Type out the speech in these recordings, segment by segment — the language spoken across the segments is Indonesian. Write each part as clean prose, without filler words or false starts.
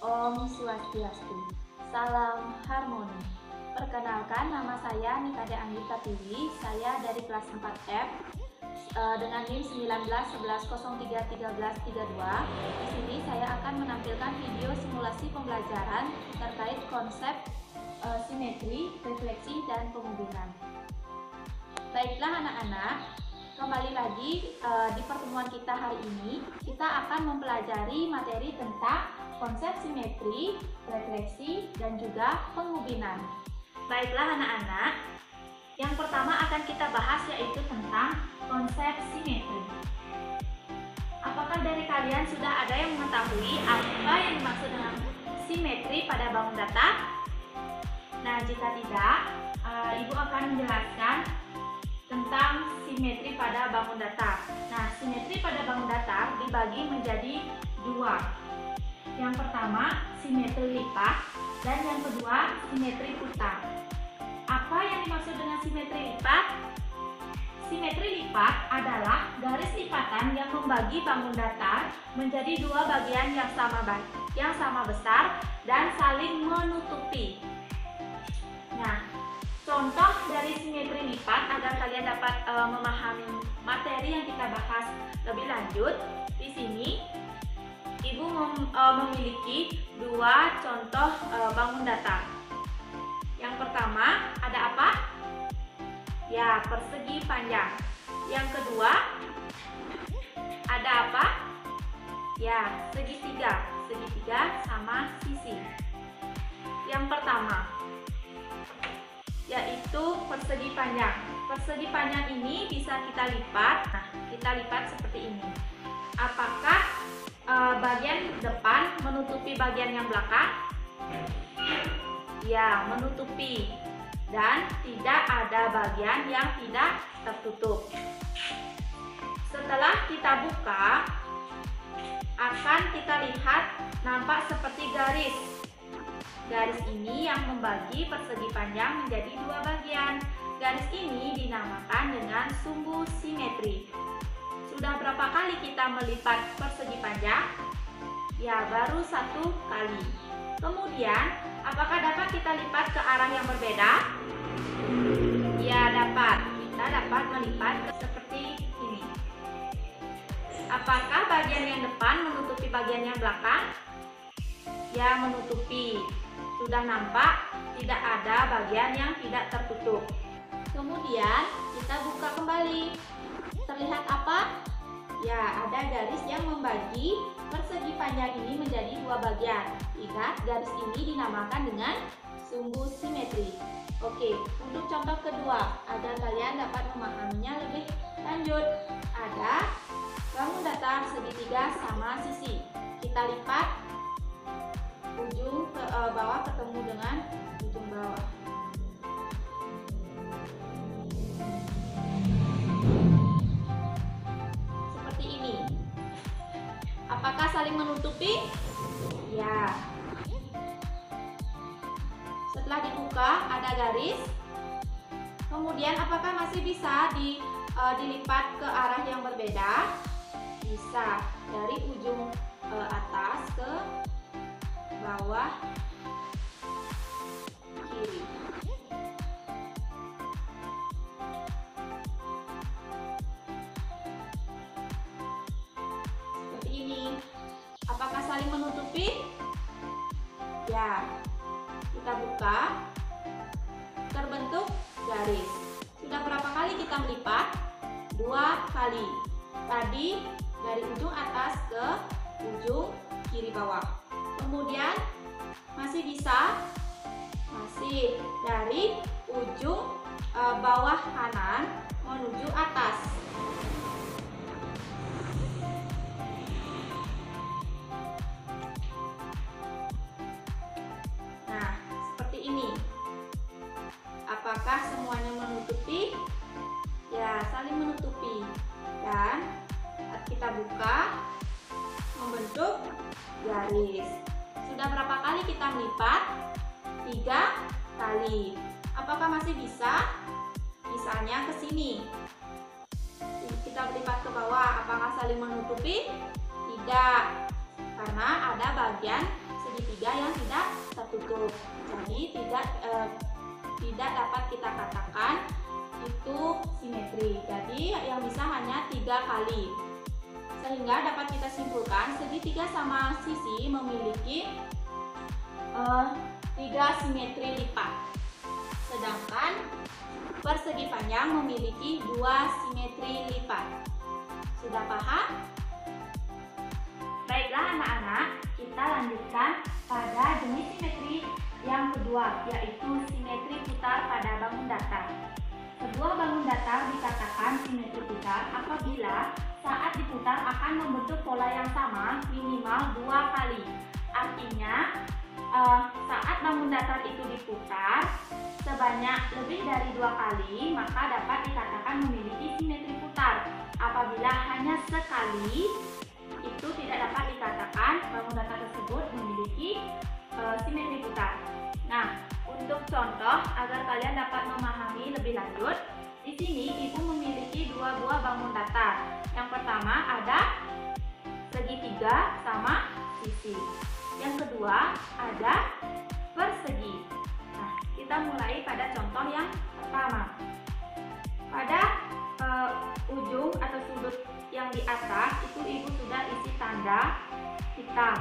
Om Swastiastu. Salam harmoni. Perkenalkan, nama saya Nikade Anggita Tiwi. Saya dari kelas 4F dengan NIM 1911031332. Di sini saya akan menampilkan video simulasi pembelajaran terkait konsep simetri, refleksi, dan penguburan. Baiklah anak-anak, kembali lagi di pertemuan kita hari ini, kita akan mempelajari materi tentang konsep simetri, refleksi, dan juga pengubinan. Baiklah anak-anak, yang pertama akan kita bahas yaitu tentang konsep simetri. Apakah dari kalian sudah ada yang mengetahui apa yang dimaksud dengan simetri pada bangun datar? Nah, jika tidak, Ibu akan menjelaskan tentang simetri pada bangun datar. Nah, simetri pada bangun datar dibagi menjadi dua. Yang pertama, simetri lipat, dan yang kedua, simetri putar. Apa yang dimaksud dengan simetri lipat? Simetri lipat adalah garis lipatan yang membagi bangun datar menjadi dua bagian yang sama besar dan saling menutupi. Nah, contoh dari simetri lipat agar kalian dapat memahami materi yang kita bahas lebih lanjut. Di sini Ibu memiliki dua contoh bangun datar. Yang pertama ada apa? Ya, persegi panjang. Yang kedua ada apa? Ya, segitiga. Segitiga sama sisi. Yang pertama yaitu persegi panjang. Persegi panjang ini bisa kita lipat. Nah, kita lipat seperti ini. Apakah bagian depan menutupi bagian yang belakang? Ya, menutupi. Dan tidak ada bagian yang tidak tertutup. Setelah kita buka, akan kita lihat nampak seperti garis. Garis ini yang membagi persegi panjang menjadi dua bagian. Garis ini dinamakan dengan sumbu simetri. Sudah berapa kali kita melipat persegi panjang? Ya, baru satu kali. Kemudian, apakah dapat kita lipat ke arah yang berbeda? Ya, dapat. Kita dapat melipat seperti ini. Apakah bagian yang depan menutupi bagian yang belakang? Ya, menutupi. Sudah nampak tidak ada bagian yang tidak tertutup. Kemudian kita buka kembali. Terlihat apa? Ya, ada garis yang membagi persegi panjang ini menjadi dua bagian. Ingat, garis ini dinamakan dengan sumbu simetri. Oke, untuk contoh kedua, agar kalian dapat memahaminya lebih lanjut. Ada bangun datar segitiga sama sisi. Kita lipat ujung ke bawah ketemu dengan ujung bawah. Seperti ini. Apakah saling menutupi? Ya. Setelah dibuka ada garis. Kemudian apakah masih bisa dilipat ke arah yang berbeda? Bisa. Dari ujung atas ke bawah kiri. Seperti ini. Apakah saling menutupi? Ya. Kita buka. Terbentuk garis. Sudah berapa kali kita melipat? Dua kali. Tadi dari ujung atas ke ujung kiri bawah. Kemudian masih bisa, masih dari ujung bawah kanan menuju atas. Nah, seperti ini. Apakah semuanya menutupi? Ya, saling menutupi. Dan kita buka, membentuk garis. Sudah berapa kali kita melipat? 3 kali. Apakah masih bisa? Misalnya ke sini. Kita melipat ke bawah, apakah saling menutupi? Tidak. Karena ada bagian segitiga segitiga yang tidak tertutup. Jadi tidak dapat kita katakan itu simetri. Jadi yang bisa hanya 3 kali. Sehingga dapat kita simpulkan segitiga sama sisi memiliki 3 simetri lipat. Sedangkan persegi panjang memiliki 2 simetri lipat. Sudah paham? Baiklah anak-anak, kita lanjutkan pada jenis simetri yang kedua, yaitu simetri putar pada bangun datar. Sebuah bangun datar dikatakan simetri putar apabila saat diputar akan membentuk pola yang sama minimal 2 kali. Artinya, saat bangun datar itu diputar sebanyak lebih dari 2 kali, maka dapat dikatakan memiliki simetri putar. Apabila hanya sekali, itu tidak dapat dikatakan bangun datar tersebut memiliki simetri putar. Nah, untuk contoh agar kalian dapat memahami lebih lanjut, di sini ibu memiliki 2 buah bangun datar. Yang pertama ada segitiga sama sisi. Yang kedua ada persegi. Nah, kita mulai pada contoh yang pertama. Pada ujung atau sudut yang di atas itu ibu sudah isi tanda hitam.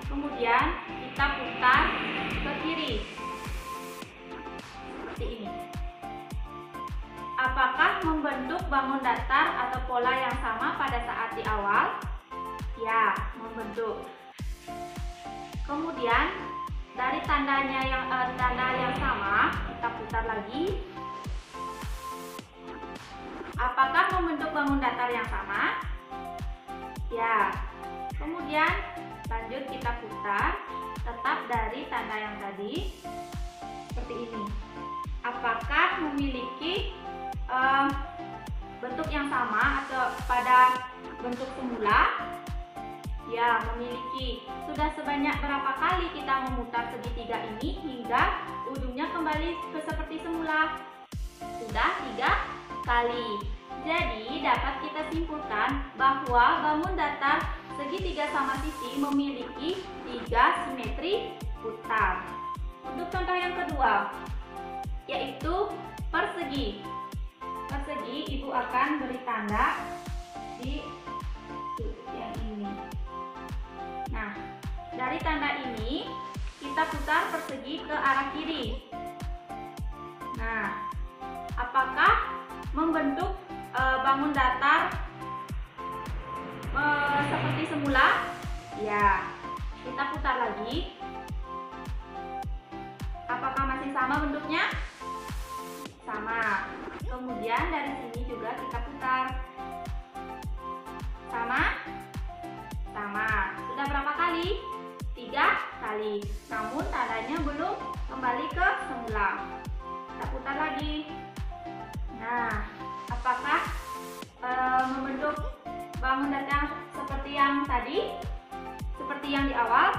Kemudian kita putar ke kiri seperti ini. Apakah membentuk bangun datar atau pola yang sama pada saat di awal? Ya, membentuk. Kemudian dari tanda yang sama kita putar lagi. Apakah membentuk bangun datar yang sama? Ya. Kemudian lanjut kita putar tetap dari tanda yang tadi seperti ini. Apakah memiliki bentuk yang sama atau pada bentuk semula? Ya, memiliki. Sudah sebanyak berapa kali kita memutar segitiga ini hingga ujungnya kembali ke seperti semula? Sudah 3 kali. Jadi dapat kita simpulkan bahwa bangun datar segitiga sama sisi memiliki 3 simetri putar. Untuk contoh yang kedua, yaitu persegi. Persegi ibu akan beri tanda di sudut yang ini. Nah, dari tanda ini kita putar persegi ke arah kiri. Nah, apakah membentuk bangun datar seperti semula? Ya, kita putar lagi. Apakah masih sama bentuknya? Sama. Kemudian dari sini juga kita putar. Sama? Sama. Sudah berapa kali? 3 kali. Namun tandanya belum kembali ke semula. Kita putar lagi. Nah, apakah membentuk bangun datar seperti yang tadi? Seperti yang di awal?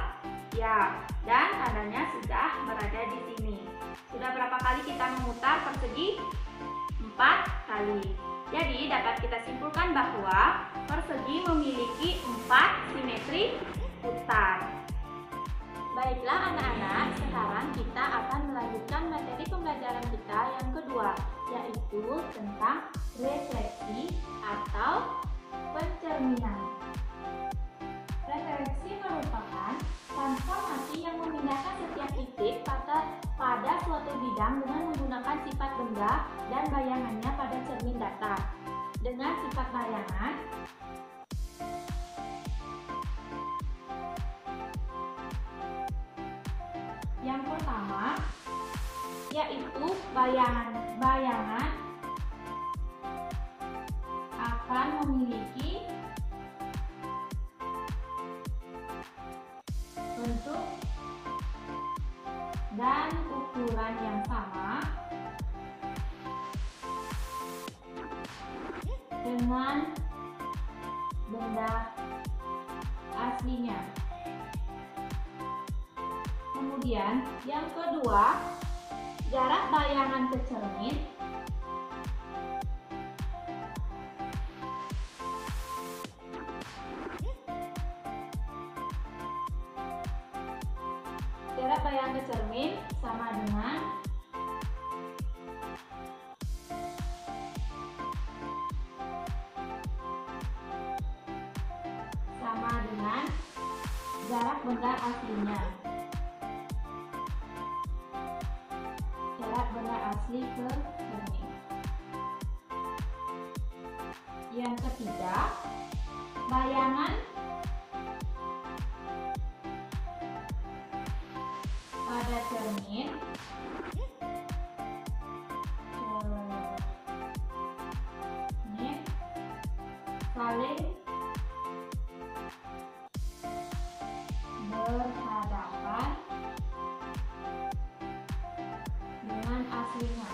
Ya, dan tandanya sudah berada di sini. Sudah berapa kali kita memutar persegi? 4 kali. Jadi dapat kita simpulkan bahwa persegi memiliki 4 simetri putar. Baiklah anak-anak, sekarang kita akan melanjutkan materi pembelajaran kita yang kedua, yaitu tentang refleksi atau pencerminan. Refleksi merupakan transformasi yang memindahkan setiap titik pada suatu bidang dengan menggunakan sifat benda dan bayangannya pada cermin datar. Dengan sifat bayangan, yang pertama yaitu bayangan akan memiliki bentuk dan ukuran yang sama dengan benda aslinya. Kemudian yang kedua, jarak bayangan ke cermin Jarak bayangan ke cermin sama dengan jarak benda aslinya. Jarak benda asli ke cermin. Yang ketiga, bayangan pada cermin saling berhadapan dengan aslinya.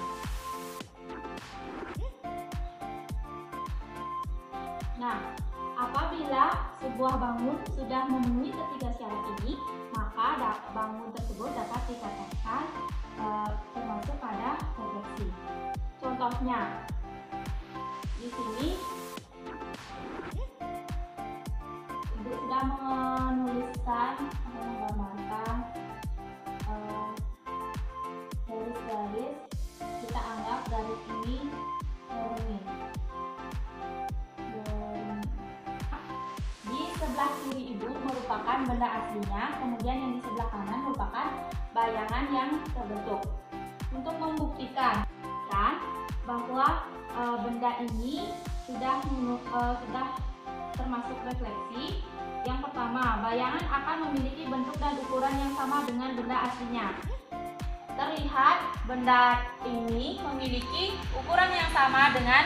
Nah, apabila sebuah bangun sudah memenuhi ketiga syarat ini, maka bangun tersebut dapat dikatakan termasuk pada refleksi. Contohnya, di sini Ibu sudah menuliskan atau menggambarkan garis-garis. Kita anggap garis ini cermin. Di sebelah kiri Ibu merupakan benda aslinya, kemudian yang di sebelah kanan merupakan bayangan yang terbentuk. Untuk membuktikan bahwa benda ini sudah termasuk refleksi, yang pertama, bayangan akan memiliki bentuk dan ukuran yang sama dengan benda aslinya. Terlihat benda ini memiliki ukuran yang sama dengan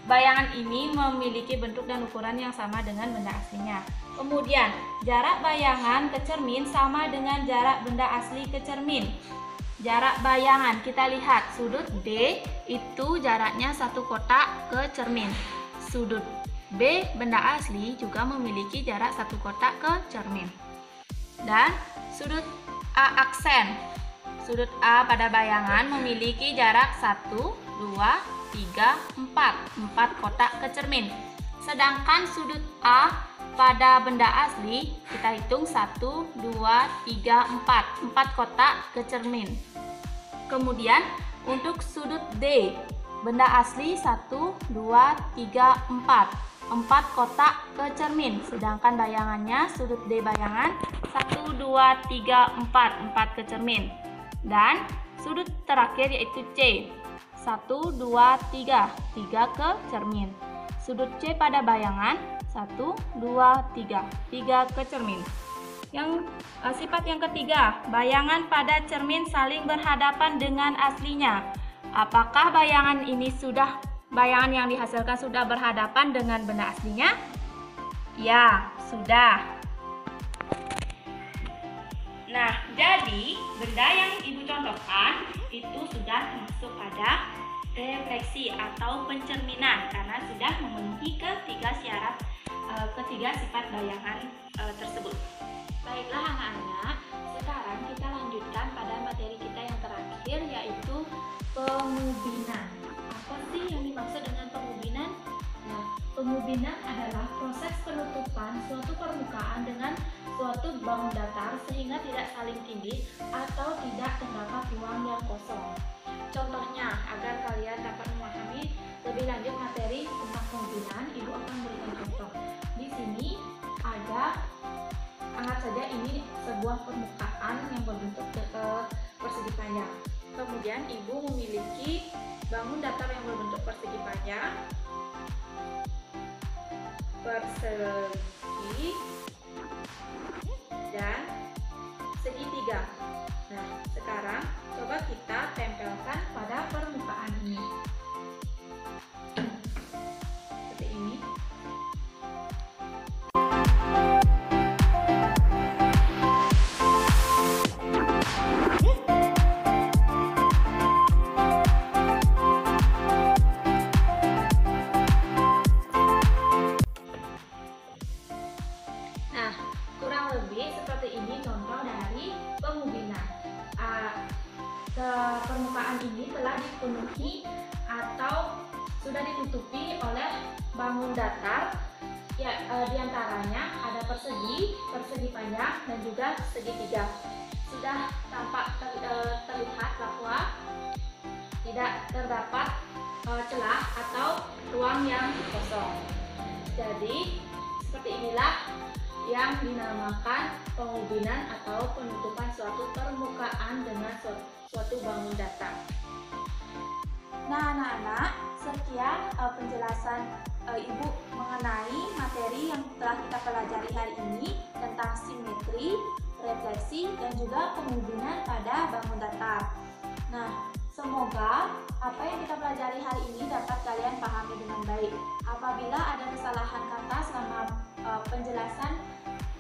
bayangan ini memiliki bentuk dan ukuran yang sama dengan benda aslinya. Kemudian, jarak bayangan ke cermin sama dengan jarak benda asli ke cermin. Jarak bayangan, kita lihat sudut D itu jaraknya 1 kotak ke cermin. Sudut B benda asli juga memiliki jarak 1 kotak ke cermin. Dan sudut A aksen. Sudut A pada bayangan memiliki jarak 1, 2, 3, 4 kotak ke cermin. Sedangkan sudut A pada benda asli kita hitung 1, 2, 3, 4 kotak ke cermin. Kemudian untuk sudut D benda asli 1, 2, 3, 4 kotak ke cermin. Sedangkan bayangannya sudut D bayangan 1, 2, 3, 4 ke cermin. Dan sudut terakhir yaitu C 1, 2, 3 ke cermin. Sudut C pada bayangan 1, 2, 3 ke cermin. Yang sifat yang ketiga, bayangan pada cermin saling berhadapan dengan aslinya. Apakah bayangan yang dihasilkan sudah berhadapan dengan benda aslinya? Ya, sudah. Nah, jadi benda yang Ibu contohkan itu sudah masuk pada refleksi atau pencerminan karena sudah memenuhi ketiga sifat bayangan tersebut. Baiklah anak-anak, sekarang kita lanjutkan pada materi kita yang terakhir yaitu pengubinan. Apa sih yang dimaksud dengan pengubinan? Nah, pengubinan adalah proses penutupan suatu permukaan dengan suatu bangun datar sehingga tidak saling tindih atau tidak terdapat ruang yang kosong. Contohnya, agar kalian dapat memahami lebih lanjut materi tentang pengubinan, Ibu akan berikan contoh. Di sini ada, anggap saja ini sebuah permukaan yang berbentuk persegi panjang. Kemudian Ibu memiliki bangun datar yang berbentuk persegi panjang, persegi, dan segitiga. Nah, sekarang coba kita tempelkan pada permukaan ini. Seperti ini. Nah, kurang lebih seperti ini contoh dari pengubinan. Permukaan ini telah dipenuhi atau sudah ditutupi oleh bangun datar Ya, diantaranya ada persegi, persegi panjang, dan juga segitiga. Sudah tampak terlihat bahwa tidak terdapat celah atau ruang yang kosong. Jadi, seperti inilah yang dinamakan pengubinan atau penutupan suatu permukaan dengan suatu bangun datar. Nah, anak-anak, sekian penjelasan Ibu mengenai materi yang telah kita pelajari hari ini tentang simetri, refleksi, dan juga pengubinan pada bangun datar. Nah, semoga apa yang kita pelajari hari ini dapat kalian pahami dengan baik. Apabila ada kesalahan kata selama penjelasan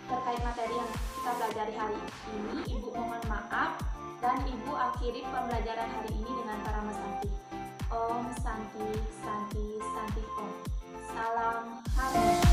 terkait materi yang kita pelajari hari ini, Ibu mohon maaf dan Ibu akhiri pembelajaran hari ini dengan parama santi. Om Santi Santi Santi Om. Salam harmoni.